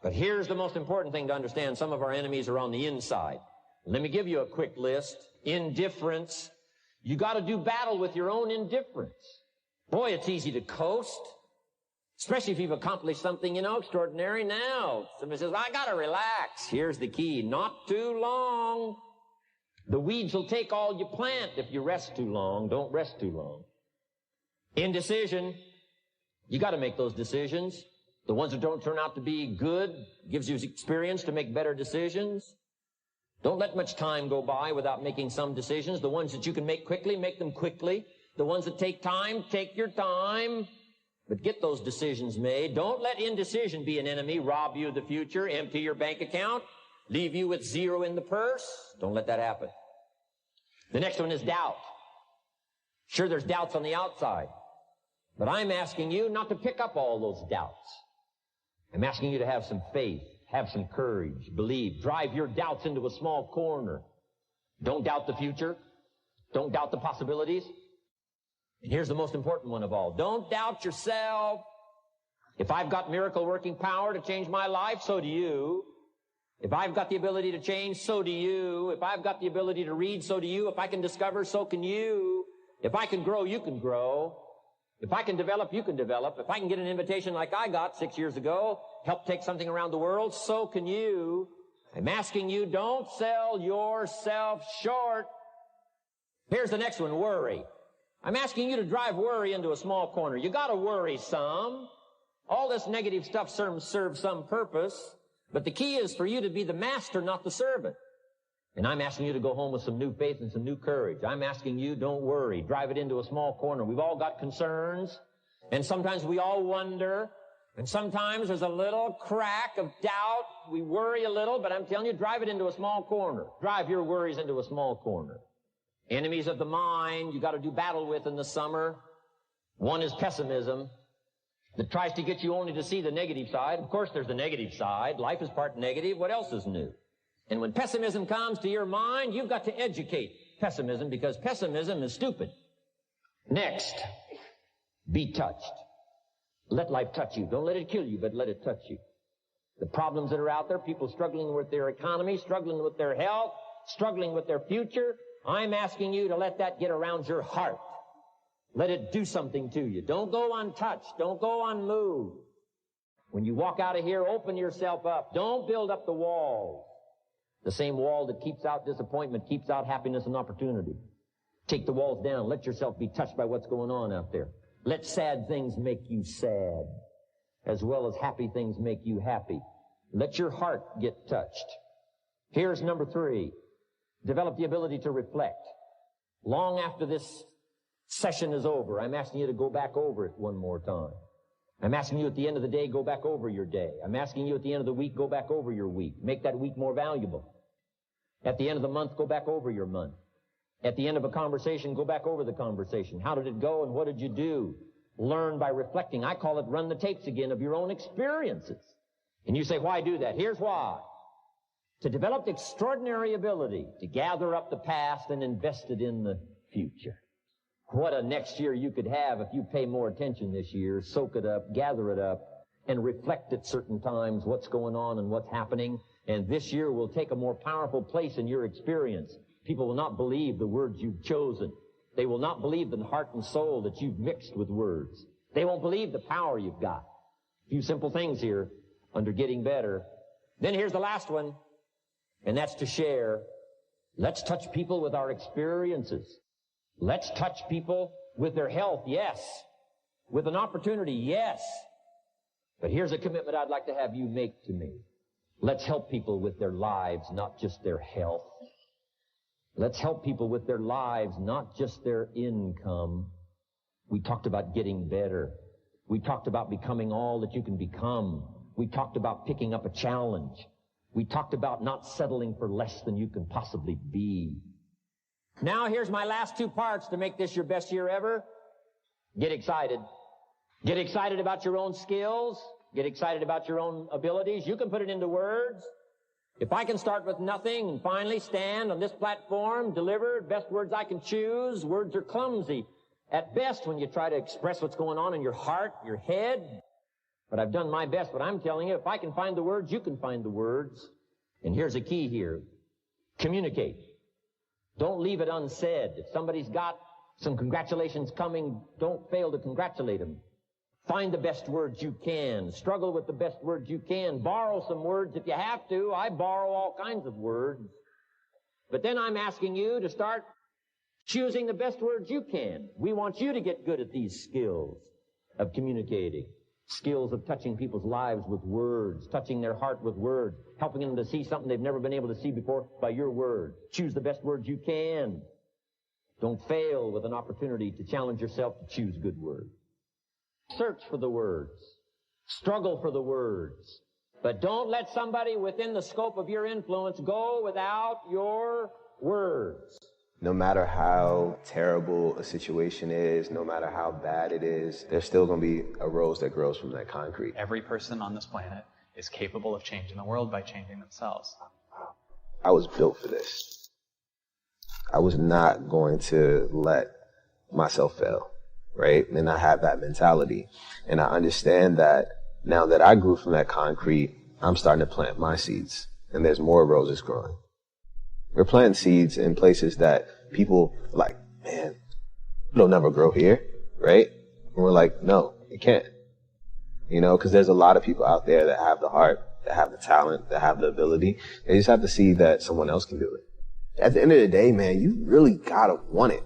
But here's the most important thing to understand. Some of our enemies are on the inside. Let me give you a quick list. Indifference. You got to do battle with your own indifference. Boy, it's easy to coast, especially if you've accomplished something, extraordinary. Now, somebody says, I got to relax. Here's the key. Not too long. The weeds will take all you plant if you rest too long. Don't rest too long. Indecision. You got to make those decisions. The ones that don't turn out to be good gives you experience to make better decisions. Don't let much time go by without making some decisions. The ones that you can make quickly, make them quickly. The ones that take time, take your time. But get those decisions made. Don't let indecision be an enemy, rob you of the future, empty your bank account, leave you with zero in the purse. Don't let that happen. The next one is doubt. Sure, there's doubts on the outside. But I'm asking you not to pick up all those doubts. I'm asking you to have some faith, have some courage, believe, drive your doubts into a small corner. Don't doubt the future. Don't doubt the possibilities. And here's the most important one of all. Don't doubt yourself. If I've got miracle working power to change my life, so do you. If I've got the ability to change, so do you. If I've got the ability to read, so do you. If I can discover, so can you. If I can grow, you can grow. If I can develop, you can develop. If I can get an invitation like I got 6 years ago, help take something around the world, so can you. I'm asking you, don't sell yourself short. Here's the next one, worry. I'm asking you to drive worry into a small corner. You got to worry some. All this negative stuff serves some purpose, but the key is for you to be the master, not the servant. And I'm asking you to go home with some new faith and some new courage. I'm asking you, don't worry. Drive it into a small corner. We've all got concerns, and sometimes we all wonder, and sometimes there's a little crack of doubt. We worry a little, but I'm telling you, drive it into a small corner. Drive your worries into a small corner. Enemies of the mind you got to do battle with in the summer. One is pessimism that tries to get you only to see the negative side. Of course, there's the negative side. Life is part negative. What else is new? And when pessimism comes to your mind, you've got to educate pessimism, because pessimism is stupid. Next, be touched. Let life touch you. Don't let it kill you, but let it touch you. The problems that are out there, people struggling with their economy, struggling with their health, struggling with their future, I'm asking you to let that get around your heart. Let it do something to you. Don't go untouched. Don't go unmoved. When you walk out of here, open yourself up. Don't build up the walls. The same wall that keeps out disappointment keeps out happiness and opportunity. Take the walls down. Let yourself be touched by what's going on out there. Let sad things make you sad, as well as happy things make you happy. Let your heart get touched. Here's number 3. Develop the ability to reflect. Long after this session is over, I'm asking you to go back over it one more time. I'm asking you at the end of the day, go back over your day. I'm asking you at the end of the week, go back over your week. Make that week more valuable. At the end of the month, go back over your month. At the end of a conversation, go back over the conversation. How did it go and what did you do? Learn by reflecting. I call it run the tapes again of your own experiences. And you say, why do that? Here's why. To develop the extraordinary ability to gather up the past and invest it in the future. What a next year you could have if you pay more attention this year, soak it up, gather it up, and reflect at certain times what's going on and what's happening. And this year will take a more powerful place in your experience. People will not believe the words you've chosen. They will not believe the heart and soul that you've mixed with words. They won't believe the power you've got. A few simple things here under getting better. Then here's the last one, and that's to share. Let's touch people with our experiences. Let's touch people with their health, yes. With an opportunity, yes. But here's a commitment I'd like to have you make to me. Let's help people with their lives, not just their health. Let's help people with their lives, not just their income. We talked about getting better. We talked about becoming all that you can become. We talked about picking up a challenge. We talked about not settling for less than you can possibly be. Now here's my last 2 parts to make this your best year ever. Get excited. Get excited about your own skills. Get excited about your own abilities. You can put it into words. If I can start with nothing and finally stand on this platform, deliver best words I can choose, words are clumsy at best when you try to express what's going on in your heart, your head. But I've done my best. But I'm telling you, if I can find the words, you can find the words. And here's a key here. Communicate. Don't leave it unsaid. If somebody's got some congratulations coming, don't fail to congratulate them. Find the best words you can. Struggle with the best words you can. Borrow some words if you have to. I borrow all kinds of words. But then I'm asking you to start choosing the best words you can. We want you to get good at these skills of communicating. Skills of touching people's lives with words, touching their heart with words, helping them to see something they've never been able to see before by your words. Choose the best words you can. Don't fail with an opportunity to challenge yourself to choose good words. Search for the words. Struggle for the words. But don't let somebody within the scope of your influence go without your words. No matter how terrible a situation is, no matter how bad it is, there's still going to be a rose that grows from that concrete. Every person on this planet is capable of changing the world by changing themselves. I was built for this. I was not going to let myself fail, right? And I have that mentality. And I understand that now that I grew from that concrete, I'm starting to plant my seeds. And there's more roses growing. We're planting seeds in places that people are like, man, it'll never grow here, right? And we're like, no, it can't. You know, because there's a lot of people out there that have the heart, that have the talent, that have the ability. They just have to see that someone else can do it. At the end of the day, man, you really gotta want it.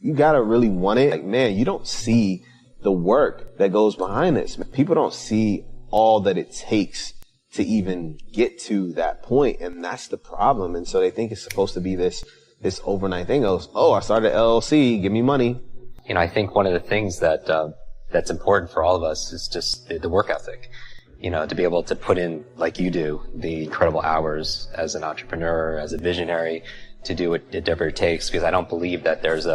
You gotta really want it. Like, man, you don't see the work that goes behind this. People don't see all that it takes to even get to that point, and that's the problem. And so they think it's supposed to be this overnight thing. Oh, I started an LLC, give me money. You know, I think one of the things that that's important for all of us is just the work ethic. You know, to be able to put in, like you do, the incredible hours as an entrepreneur, as a visionary, to do whatever it takes. Because I don't believe that there's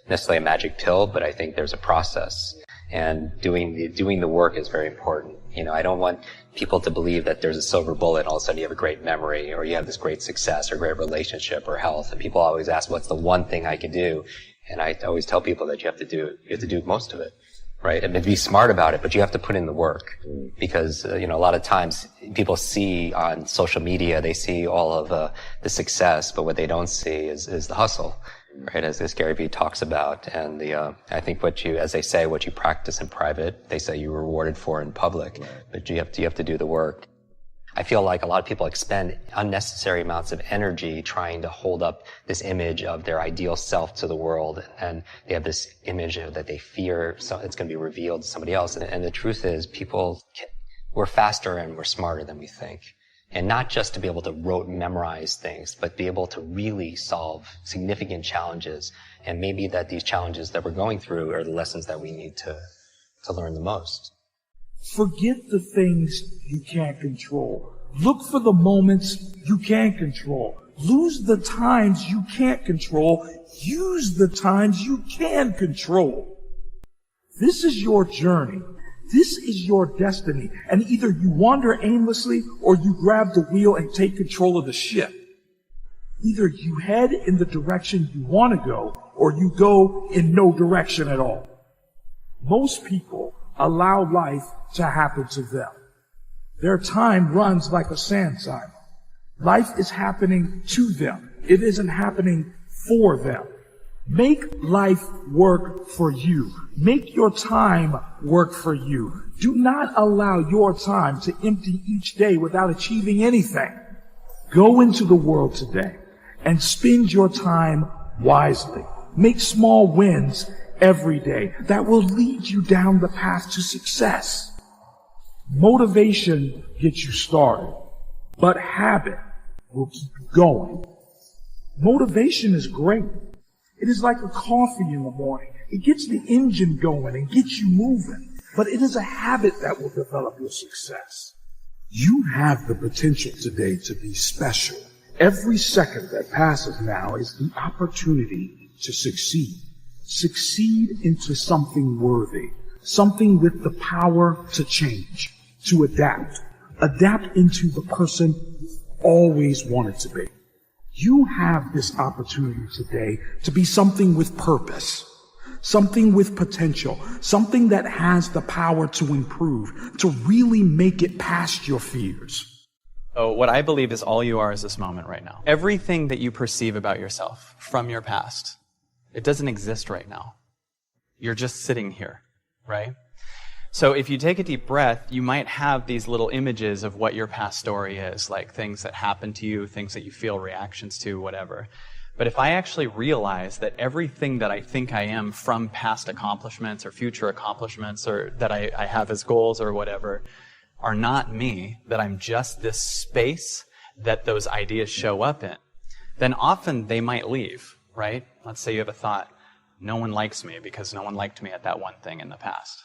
necessarily a magic pill, but I think there's a process. And doing the work is very important. You know, I don't want people to believe that there's a silver bullet and all of a sudden you have a great memory or you have this great success or great relationship or health. And people always ask, what's the one thing I can do? And I always tell people that you have to do most of it, right? And be smart about it, but you have to put in the work. Because, you know, a lot of times people see on social media, they see all of the success, but what they don't see is the hustle. Right, as Gary Vee talks about, and I think as they say, what you practice in private, they say you're rewarded for in public. Right. But you have to do the work. I feel like a lot of people expend unnecessary amounts of energy trying to hold up this image of their ideal self to the world, and they have this image that they fear it's going to be revealed to somebody else. And the truth is, we're faster and we're smarter than we think. And not just to be able to memorize things, but be able to really solve significant challenges. And maybe that these challenges that we're going through are the lessons that we need to learn the most. Forget the things you can't control. Look for the moments you can control. Lose the times you can't control. Use the times you can control. This is your journey. This is your destiny, and either you wander aimlessly or you grab the wheel and take control of the ship. Either you head in the direction you want to go or you go in no direction at all. Most people allow life to happen to them. Their time runs like a sand cycle. Life is happening to them. It isn't happening for them. Make life work for you. Make your time work for you. Do not allow your time to empty each day without achieving anything. Go into the world today and spend your time wisely. Make small wins every day that will lead you down the path to success. Motivation gets you started, but habit will keep you going. Motivation is great. It is like a coffee in the morning. It gets the engine going and gets you moving. But it is a habit that will develop your success. You have the potential today to be special. Every second that passes now is the opportunity to succeed. Succeed into something worthy. Something with the power to change, to adapt. Adapt into the person you always wanted to be. You have this opportunity today to be something with purpose, something with potential, something that has the power to improve, to really make it past your fears. So what I believe is all you are is this moment right now. Everything that you perceive about yourself from your past, it doesn't exist right now. You're just sitting here, right? So if you take a deep breath, you might have these little images of what your past story is, like things that happen to you, things that you feel reactions to, whatever. But if I actually realize that everything that I think I am from past accomplishments or future accomplishments or that I have as goals or whatever are not me, that I'm just this space that those ideas show up in, then often they might leave, right? Let's say you have a thought, no one likes me because no one liked me at that one thing in the past.